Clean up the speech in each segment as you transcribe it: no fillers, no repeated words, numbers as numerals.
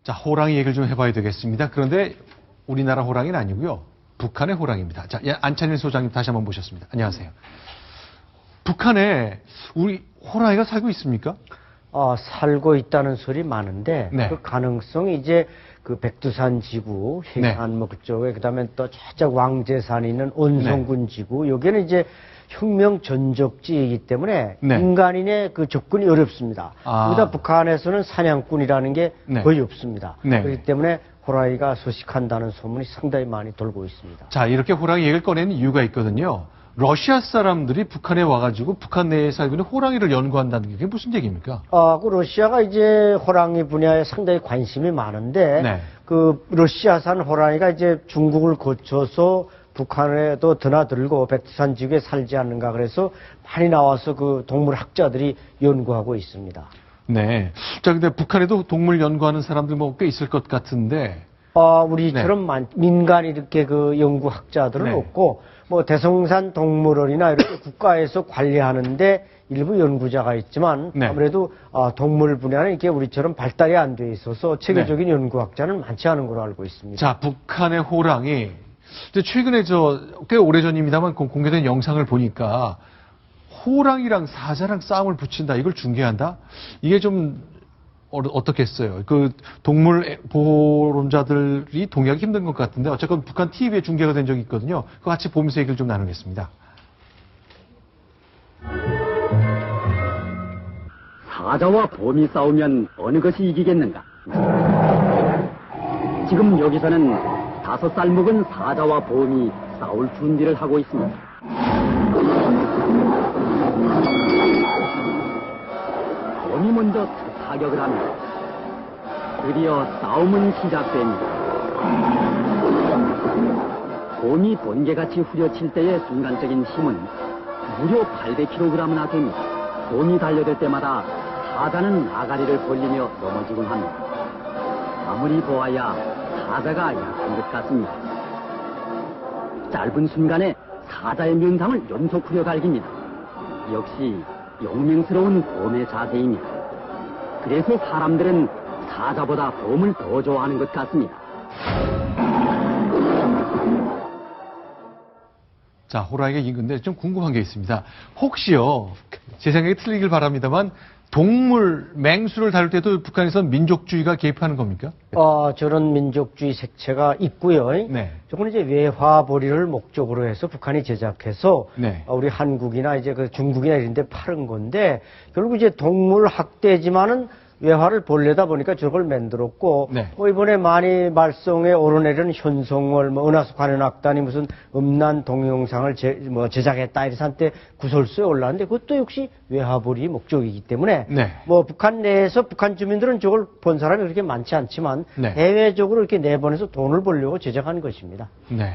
자, 호랑이 얘기를 좀 해봐야 되겠습니다. 그런데 우리나라 호랑이는 아니고요. 북한의 호랑이입니다. 자, 안찬일 소장님 다시 한번 모셨습니다. 안녕하세요. 북한에 우리 호랑이가 살고 있습니까? 살고 있다는 소리 많은데 네. 그 가능성이 이제 그 백두산 지구, 해안 뭐 그쪽에 그다음에 또 저쪽 왕제산에 있는 온성군 지구 여기는 이제 혁명 전적지이기 때문에 인간인의 그 접근이 어렵습니다. 그러다 북한에서는 사냥꾼이라는 게 거의 없습니다. 그렇기 때문에 호랑이가 서식한다는 소문이 상당히 많이 돌고 있습니다. 자, 이렇게 호랑이 얘기를 꺼내는 이유가 있거든요. 러시아 사람들이 북한에 와가지고 북한 내에 살고 있는 호랑이를 연구한다는 게 그게 무슨 얘기입니까? 그 러시아가 이제 호랑이 분야에 상당히 관심이 많은데 그 러시아산 호랑이가 이제 중국을 거쳐서 북한에도 드나들고 백두산 지구에 살지 않는가 그래서 많이 나와서 그 동물 학자들이 연구하고 있습니다. 네. 자, 근데 북한에도 동물 연구하는 사람들 뭐 꽤 있을 것 같은데. 우리처럼 민간이 이렇게 그 연구학자들은 없고, 뭐 대성산 동물원이나 이렇게 국가에서 관리하는데 일부 연구자가 있지만 아무래도 동물 분야는 이렇게 우리처럼 발달이 안 돼 있어서 체계적인 연구학자는 많지 않은 걸로 알고 있습니다. 자, 북한의 호랑이. 최근에 꽤 오래전입니다만 공개된 영상을 보니까 호랑이랑 사자랑 싸움을 붙인다. 이걸 중계한다? 이게 좀 어떻겠어요? 그 동물 보호론자들이 동의하기 힘든 것 같은데 어쨌건 북한 TV에 중계가 된 적이 있거든요. 그거 같이 보면서 얘기를 좀 나누겠습니다. 사자와 곰이 싸우면 어느 것이 이기겠는가? 지금 여기서는 5살 먹은 사자와 곰이 싸울 준비를 하고 있습니다. 곰이 먼저 타격을 합니다. 드디어 싸움은 시작됩니다. 곰이 번개같이 후려칠 때의 순간적인 힘은 무려 800kg나 됩니다. 곰이 달려들 때마다 사자는 아가리를 벌리며 넘어지곤 합니다. 아무리 보아야 사자가 약한 것 같습니다. 짧은 순간에 사자의 면상을 연속 후려갈깁니다. 역시 용맹스러운 곰의 자세입니다. 그래서 사람들은 사자보다 곰을 더 좋아하는 것 같습니다. 자, 호랑이가 이긴 건데 좀 궁금한 게 있습니다. 혹시요, 제 생각에 틀리길 바랍니다만 동물, 맹수를 다룰 때도 북한에서는 민족주의가 개입하는 겁니까? 저런 민족주의 색채가 있고요. 저건 이제 외화벌이를 목적으로 해서 북한이 제작해서 우리 한국이나 이제 그 중국이나 이런 데 파는 건데 결국 이제 동물 학대지만은 외화를 벌레다 보니까 저걸 만들었고 뭐 이번에 많이 말썽에 오르내리는 현송월 뭐 은하수 관현악단이 무슨 음란 동영상을 제작했다 이래서 한때 구설수에 올랐는데 그것도 역시 외화벌이 목적이기 때문에 뭐 북한 내에서 북한 주민들은 저걸 본 사람이 그렇게 많지 않지만 해외적으로 이렇게 내보내서 돈을 벌려고 제작한 것입니다. 네,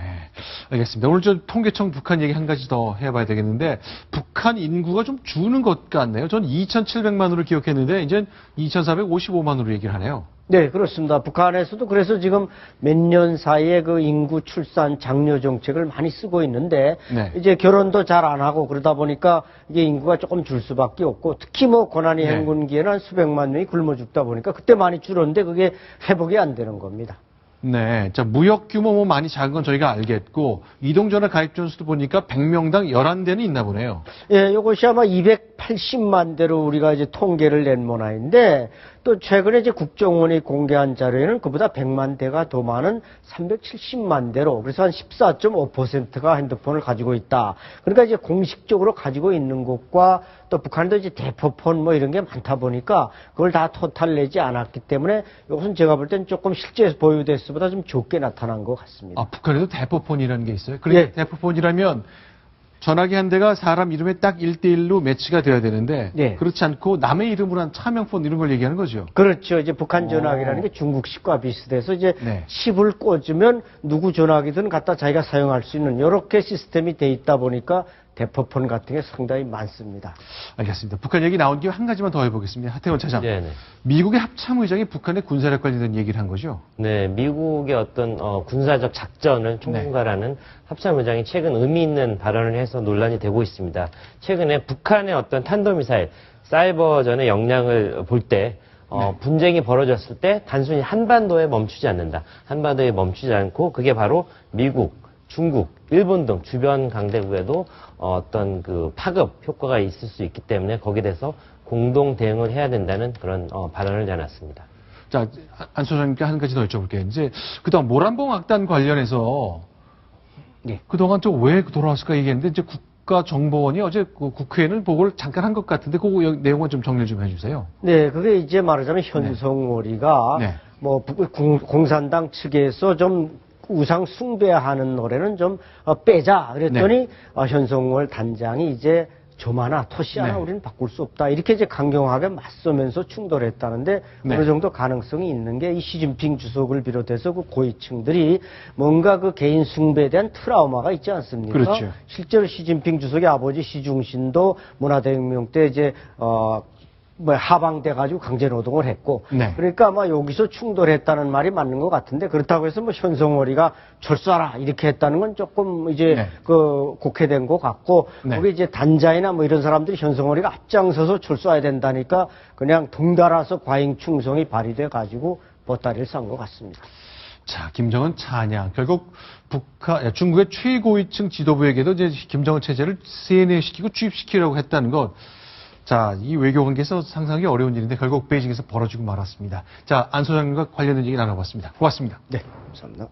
알겠습니다. 오늘 저 통계청 북한 얘기 한 가지 더 해봐야 되겠는데 북한 인구가 좀 주는 것 같네요. 전 2,700만으로 기억했는데 이제 2,455만으로 얘기를 하네요. 네, 그렇습니다. 북한에서도 그래서 지금 몇 년 사이에 그 인구 출산 장려 정책을 많이 쓰고 있는데 이제 결혼도 잘 안 하고 그러다 보니까 이게 인구가 조금 줄 수밖에 없고 특히 뭐 고난이 행군기에는 수백만 명이 굶어 죽다 보니까 그때 많이 줄었는데 그게 회복이 안 되는 겁니다. 네. 자, 무역 규모 뭐 많이 작은 건 저희가 알겠고, 이동전화 가입 전수도 보니까 100명당 11대는 있나 보네요. 예, 이것이 아마 280만 대로 우리가 이제 통계를 낸 모양인데, 또 최근에 이제 국정원이 공개한 자료에는 그보다 100만 대가 더 많은 370만 대로, 그래서 한 14.5%가 핸드폰을 가지고 있다. 그러니까 이제 공식적으로 가지고 있는 것과 또 북한도 이제 대포폰 뭐 이런 게 많다 보니까 그걸 다 토탈 내지 않았기 때문에 이것은 제가 볼 땐 조금 실제 보유대수보다 좀 적게 나타난 것 같습니다. 북한에도 대포폰이라는 게 있어요? 그러니까 대포폰이라면 전화기 한 대가 사람 이름에 딱 1대1로 매치가 돼야 되는데 그렇지 않고 남의 이름으로 한 차명폰 이런 걸 얘기하는 거죠? 그렇죠. 이제 북한 전화기라는 게 중국식과 비슷해서 이제 칩을 꽂으면 누구 전화기든 갖다 자기가 사용할 수 있는 이렇게 시스템이 돼 있다 보니까 대포폰 같은 게 상당히 많습니다. 알겠습니다. 북한 얘기 나온 김에 한 가지만 더 해보겠습니다. 하태원 차장. 미국의 합참의장이 북한의 군사력 관련된 얘기를 한 거죠? 네, 미국의 어떤 군사적 작전을 총괄하는 합참의장이 최근 의미 있는 발언을 해서 논란이 되고 있습니다. 최근에 북한의 어떤 탄도미사일, 사이버전의 역량을 볼 때 분쟁이 벌어졌을 때 단순히 한반도에 멈추지 않는다. 한반도에 멈추지 않고 그게 바로 미국, 중국, 일본 등 주변 강대국에도 어떤 그 파급 효과가 있을 수 있기 때문에 거기에 대해서 공동 대응을 해야 된다는 그런 발언을 내놨습니다. 자, 안 소장님께 한 가지 더 여쭤볼게요. 이제 그동안 모란봉 악단 관련해서 그동안 좀 왜 돌아왔을까 얘기했는데 이제 국가정보원이 어제 국회에는 보고를 잠깐 한 것 같은데 그 내용은 좀 정리 좀 해주세요. 네, 그게 이제 말하자면 현송월이가 뭐 공산당 측에서 좀 우상 숭배하는 노래는 좀 빼자 그랬더니 현송월 단장이 이제 점 하나, 토시 하나 우리는 바꿀 수 없다. 이렇게 이제 강경하게 맞서면서 충돌했다는데 어느 정도 가능성이 있는 게 이 시진핑 주석을 비롯해서 그 고위층들이 뭔가 그 개인 숭배에 대한 트라우마가 있지 않습니까? 그렇죠. 실제로 시진핑 주석의 아버지 시중신도 문화대혁명 때 이제 하방돼가지고 강제노동을 했고, 그러니까 아마 여기서 충돌했다는 말이 맞는 것 같은데, 그렇다고 해서 뭐 현송월이가 철수하라 이렇게 했다는 건 조금 이제 그 곡해된 것 같고, 거기 이제 단자이나 뭐 이런 사람들이 현송월이가 앞장서서 철수해야 된다니까 그냥 덩달아서 과잉 충성이 발휘돼 가지고 보따리를 싼 것 같습니다. 자, 김정은 찬양. 결국 중국의 최고위층 지도부에게도 이제 김정은 체제를 세뇌시키고 주입시키려고 했다는 것. 자, 이 외교 관계에서 상상하기 어려운 일인데 결국 베이징에서 벌어지고 말았습니다. 자, 안 소장님과 관련된 얘기 나눠봤습니다. 고맙습니다. 네, 감사합니다.